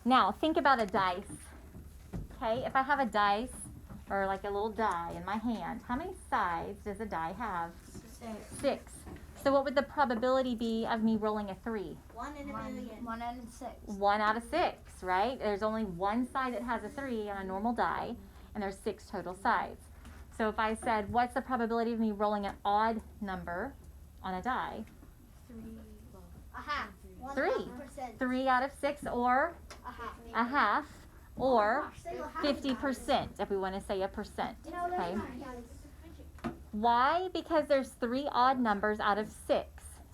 Now, think about a dice. Okay, if I have a dice or like a little die in my hand, how many sides does a die have? 6. So what would the probability be of me rolling a 3? 1 in a million. 1 out of 6. 1 out of 6, right? There's only one side that has a 3 on a normal die, and there's 6 total sides. So if I said, what's the probability of me rolling an odd number on a die? 3. A half. 3. 3 out of 6, or a half, or 50%, if we want to say a percent. Okay. Why? Because there's 3 odd numbers out of 6.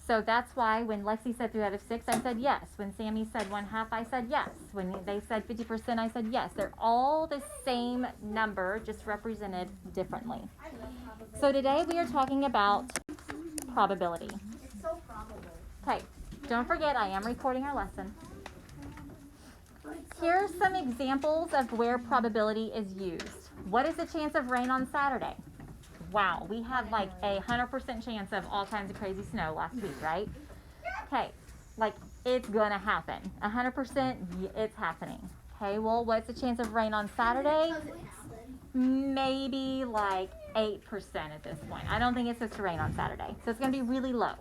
So that's why when Lexi said 3 out of 6, I said yes. When Sammy said 1/2, I said yes. When they said 50%, I said yes. They're all the same number, just represented differently. So today we are talking about probability. It's so probable. Okay, don't forget I am recording our lesson. Here are some examples of where probability is used. What is the chance of rain on Saturday? Wow, we had like a 100% chance of all kinds of crazy snow last week, right? Okay, like it's gonna happen. 100%, it's happening. Okay, well, what's the chance of rain on Saturday? Maybe like 8% at this point. I don't think it's supposed to rain on Saturday, so it's gonna be really low.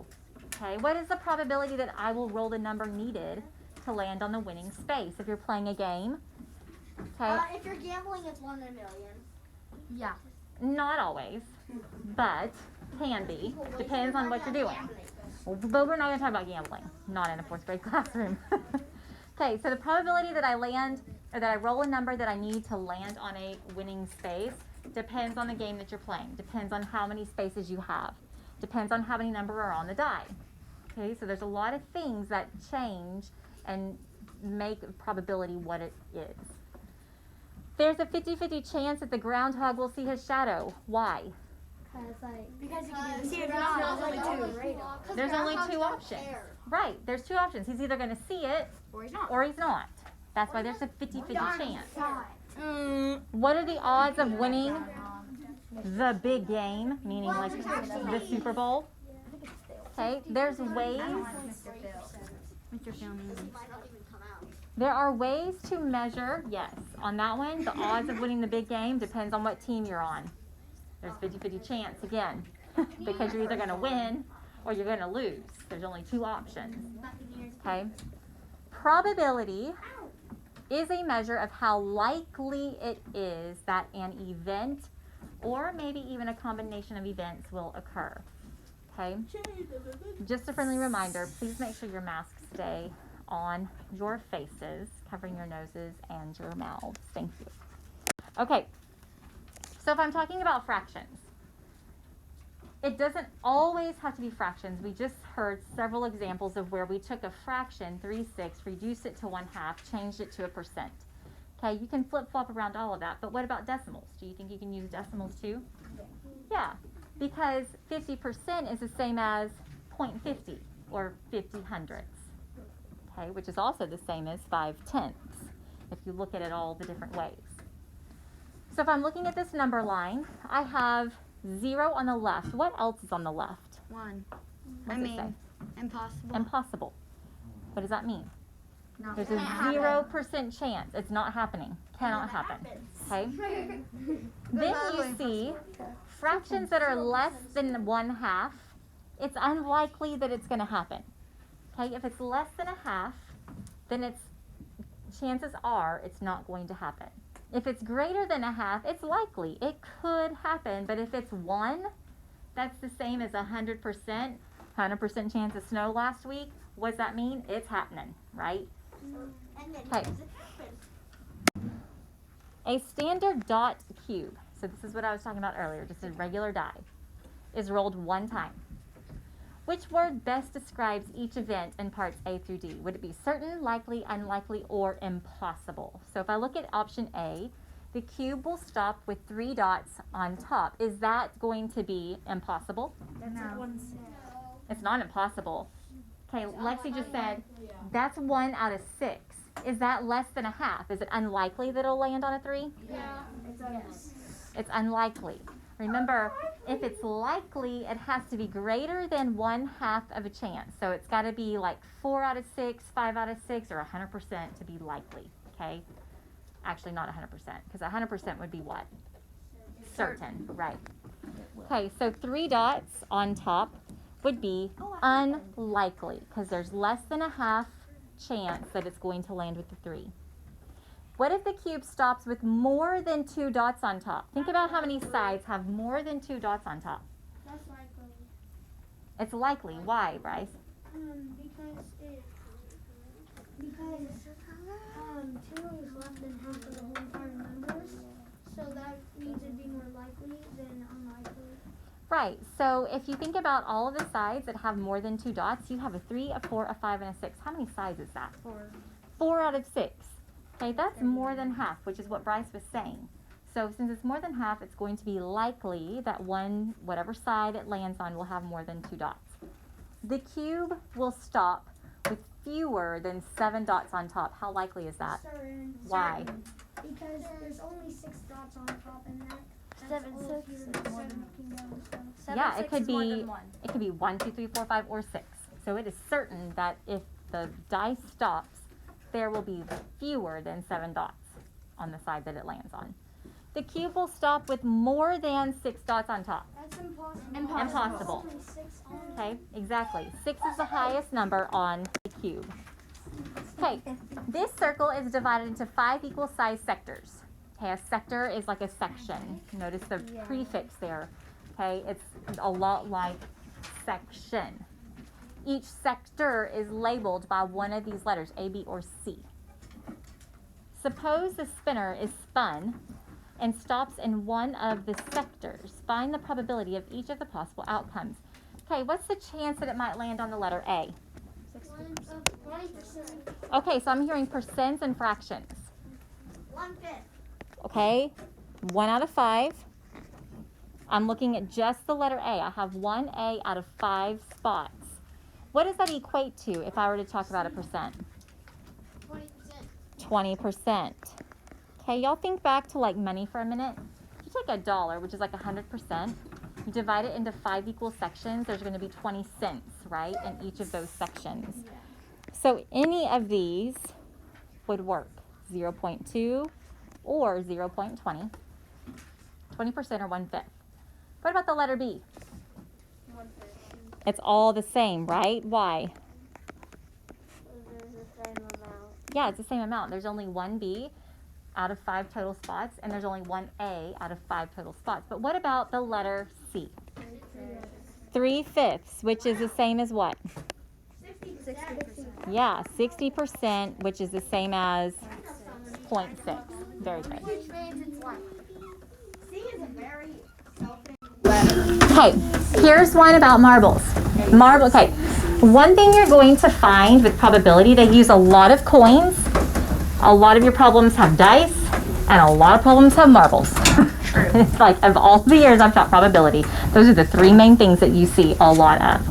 Okay, what is the probability that I will roll the number needed to land on the winning space if you're playing a game? Okay. If you're gambling, it's 1 in a million. Yeah. Not always, but can be. Depends on what you're doing. But we're not going to talk about gambling. Not in a 4th grade classroom. Okay, so the probability that I land, or that I roll a number that I need to land on a winning space depends on the game that you're playing. Depends on how many spaces you have. Depends on how many number are on the die. Okay, so there's a lot of things that change and make probability what it is. There's a 50-50 chance that the groundhog will see his shadow. Why? Because you can see it now. There's only 2 options. Right, there's 2 options. He's either going to see it or he's not. That's why there's a 50-50 chance. What are the odds of winning the big game, meaning like the Super Bowl? Okay, there's ways. There are ways to measure, yes, on that one, the odds of winning the big game depends on what team you're on. There's 50-50 chance, again, because you're either going to win or you're going to lose. There's only 2 options, okay? Probability is a measure of how likely it is that an event or maybe even a combination of events will occur, okay? Just a friendly reminder, please make sure your masks stay on your faces, covering your noses and your mouths. Thank you. Okay, so if I'm talking about fractions, it doesn't always have to be fractions. We just heard several examples of where we took a fraction, 3/6, reduced it to 1/2, changed it to a percent. Okay, you can flip-flop around all of that, but what about decimals? Do you think you can use decimals too? Yeah, because 50% is the same as 0.50 or 50 hundredths. Okay, which is also the same as 5/10 if you look at it all the different ways. So if I'm looking at this number line, I have 0 on the left. What else is on the left? 1. What's it say? Impossible. Impossible. What does that mean? Not There's a 0% chance. It's not happening. Cannot happen. Okay? Then you see fractions that are less than 1/2. It's unlikely that it's going to happen. Okay, if it's less than 1/2, then chances are it's not going to happen. If it's greater than 1/2, it's likely. It could happen, but if it's 1, that's the same as 100%. 100% chance of snow last week. What does that mean? It's happening, right? Okay. A standard dot cube, so this is what I was talking about earlier, just a regular die, is rolled 1 time. Which word best describes each event in parts A through D? Would it be certain, likely, unlikely, or impossible? So if I look at option A, the cube will stop with 3 dots on top. Is that going to be impossible? No. It's not impossible. Okay, Lexi just said that's 1 out of 6. Is that less than 1/2? Is it unlikely that it'll land on a 3? Yeah. It's unlikely. Remember, if it's likely, it has to be greater than 1/2 of a chance. So it's got to be like 4 out of 6, 5 out of 6, or 100% to be likely. okay? Actually, not 100%, because 100% would be what? Certain, right. Okay, so 3 dots on top would be unlikely, because there's less than a half chance that it's going to land with the 3. What if the cube stops with more than 2 dots on top? Think about how many sides have more than 2 dots on top. That's likely. It's likely. Why, Bryce? Because 2 is less than half of the whole entire numbers, so that means it'd be more likely than unlikely. Right, so if you think about all of the sides that have more than 2 dots, you have a 3, a 4, a 5, and a 6. How many sides is that? 4. 4 out of 6. Okay, that's more than half, which is what Bryce was saying. So since it's more than half, it's going to be likely that whatever side it lands on will have more than 2 dots. The cube will stop with fewer than 7 dots on top. How likely is that? Certain. Why? Because there's only 6 dots on top, and that's 7, all 6 fewer is than more 7 than- can go, so. 7, Yeah, 6 it could is more be than 1. it could be 1, 2, 3, 4, 5, or 6. So it is certain that if the dice stops, there will be fewer than 7 dots on the side that it lands on. The cube will stop with more than 6 dots on top. That's impossible. Impossible. Only 6 on Okay, exactly. 6 is the highest number on the cube. Okay, this circle is divided into 5 equal sized sectors. Okay, a sector is like a section. Notice the prefix there. Okay, it's a lot like section. Each sector is labeled by one of these letters, A, B, or C. Suppose the spinner is spun and stops in one of the sectors. Find the probability of each of the possible outcomes. Okay, what's the chance that it might land on the letter A? 20%. Okay, so I'm hearing percents and fractions. 1/5. Okay, 1 out of 5. I'm looking at just the letter A. I have 1 A out of 5 spots. What does that equate to if I were to talk about a percent? 20%. Okay, y'all think back to like money for a minute. If you take a dollar, which is like 100%, you divide it into 5 equal sections, there's going to be 20 cents, right, in each of those sections. So any of these would work. 0.2 or 0.20. 20% or 1/5. What about the letter B? 1/5. It's all the same, right? Why? There's the same amount. Yeah, it's the same amount. There's only 1 B out of 5 total spots, and there's only 1 A out of 5 total spots. But what about the letter C? 3/5, which is the same as what? 60%. Yeah, 60%, which is the same as 0.6. Very good. Which means it's like. C is a very Okay, here's one about marbles. Okay, one thing you're going to find with probability, they use a lot of coins. A lot of your problems have dice, and a lot of problems have marbles. It's like, of all the years I've taught probability, those are the 3 main things that you see a lot of.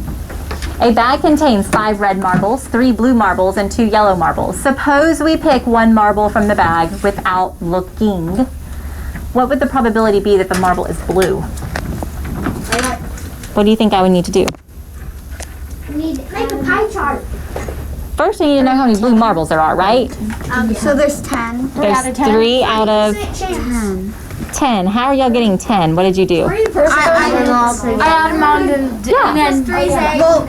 A bag contains 5 red marbles, 3 blue marbles, and 2 yellow marbles. Suppose we pick 1 marble from the bag without looking. What would the probability be that the marble is blue? What do you think I would need to do? Make a pie chart. First, I need to know how many blue marbles there are, right? So there's 10. There's 3 out of 10. How are y'all getting 10? What did you do? I add them on and then 3 is 8. well,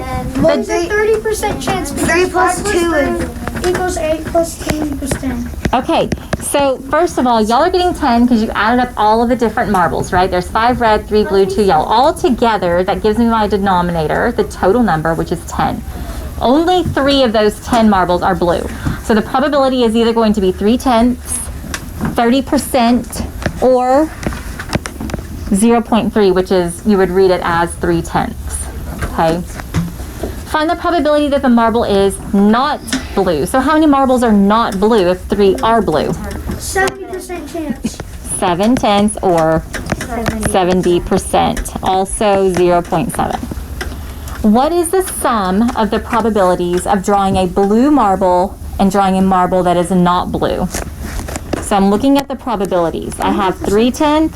There's a 30% chance. 3 plus 2 equals 8 plus 2 equals 10. Okay, so first of all, y'all are getting 10 because you added up all of the different marbles, right? There's 5 red, 3 blue, 2 yellow. All together, that gives me my denominator, the total number, which is 10. Only 3 of those 10 marbles are blue. So the probability is either going to be 3/10, 30%, or 0.3, which is, you would read it as 3/10. Okay? Find the probability that the marble is not blue. So how many marbles are not blue if 3 are blue? 70% chance. 7/10 or 70%. Also 0.7. What is the sum of the probabilities of drawing a blue marble and drawing a marble that is not blue? So I'm looking at the probabilities. I have 3/10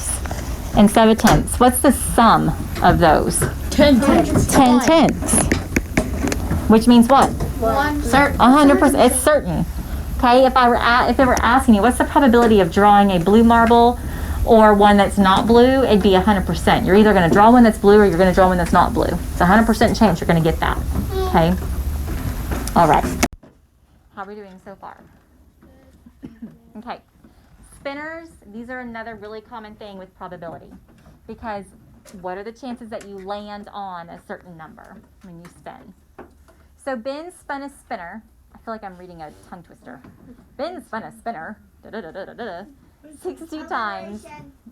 and 7/10. What's the sum of those? 10/10. Which means what? 100%. It's certain. Okay, if it were asking you, what's the probability of drawing a blue marble or one that's not blue, it'd be 100%. You're either going to draw one that's blue or you're going to draw one that's not blue. It's a 100% chance you're going to get that. Okay? All right. How are we doing so far? Okay. Spinners, these are another really common thing with probability. Because what are the chances that you land on a certain number when you spin? So Ben spun a spinner. I feel like I'm reading a tongue twister. Ben spun a spinner 60 times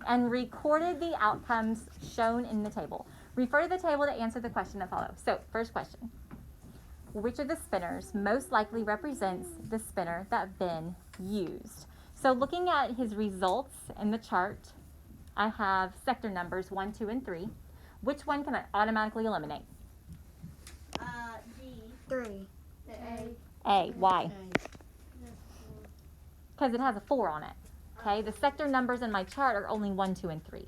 and recorded the outcomes shown in the table. Refer to the table to answer the question that follows. So, first question. Which of the spinners most likely represents the spinner that Ben used? So, looking at his results in the chart, I have sector numbers 1, 2, and 3. Which one can I automatically eliminate? D. 3. The A. A. Why? Because it has a 4 on it. Okay, the sector numbers in my chart are only 1, 2, and 3.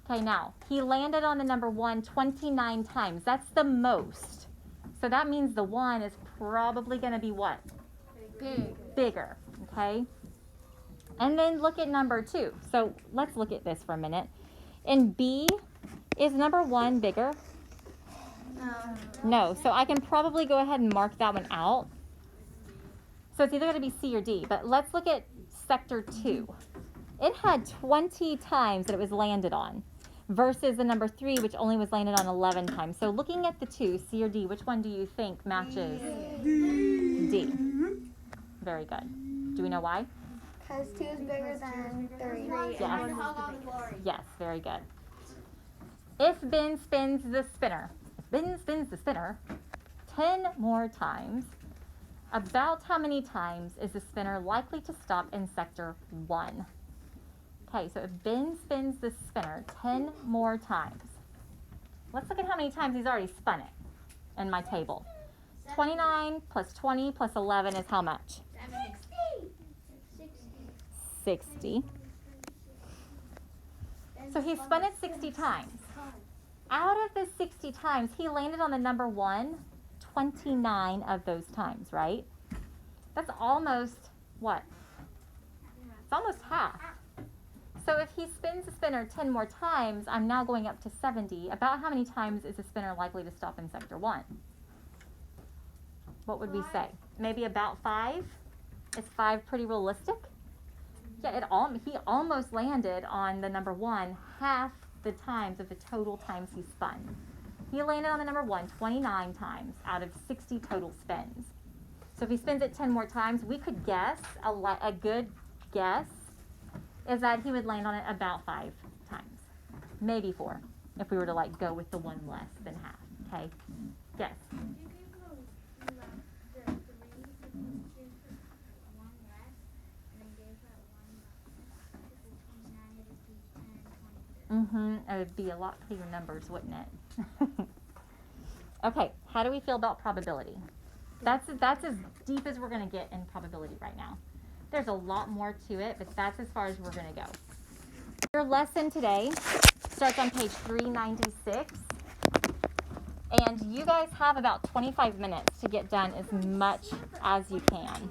Okay, now, he landed on the number 1 29 times. That's the most. So that means the 1 is probably going to be what? Bigger. Okay? And then look at number 2. So let's look at this for a minute. In B, is number 1 bigger? No. So I can probably go ahead and mark that one out. So it's either going to be C or D. But let's look at sector 2. It had 20 times that it was landed on versus the number 3, which only was landed on 11 times. So looking at the 2, C or D, which one do you think matches? D. Very good. Do we know why? Because 2 is bigger than 3. Yes. Yes, very good. If Ben spins the spinner, 10 more times, about how many times is the spinner likely to stop in sector 1? Okay, so if Ben spins the spinner 10 more times, let's look at how many times he's already spun it in my table. 29 plus 20 plus 11 is how much? 60. So he spun it 60 times. Out of the 60 times, he landed on the number 1 29 of those times, right? That's almost what? It's almost half. So if he spins the spinner 10 more times, I'm now going up to 70. About how many times is the spinner likely to stop in sector 1? What would we say? Maybe about 5? Is 5 pretty realistic? Yeah, he almost landed on the number 1 half the times of the total times he spun. He landed on the number 1 29 times out of 60 total spins. So if he spins it 10 more times, we could guess, a good guess is that he would land on it about 5 times. Maybe 4, if we were to go with the 1 less than half, okay? Yes? It would be a lot clearer numbers, wouldn't it? Okay, how do we feel about probability? That's as deep as we're going to get in probability right now. There's a lot more to it, but that's as far as we're going to go. Your lesson today starts on page 396, and you guys have about 25 minutes to get done as much as you can.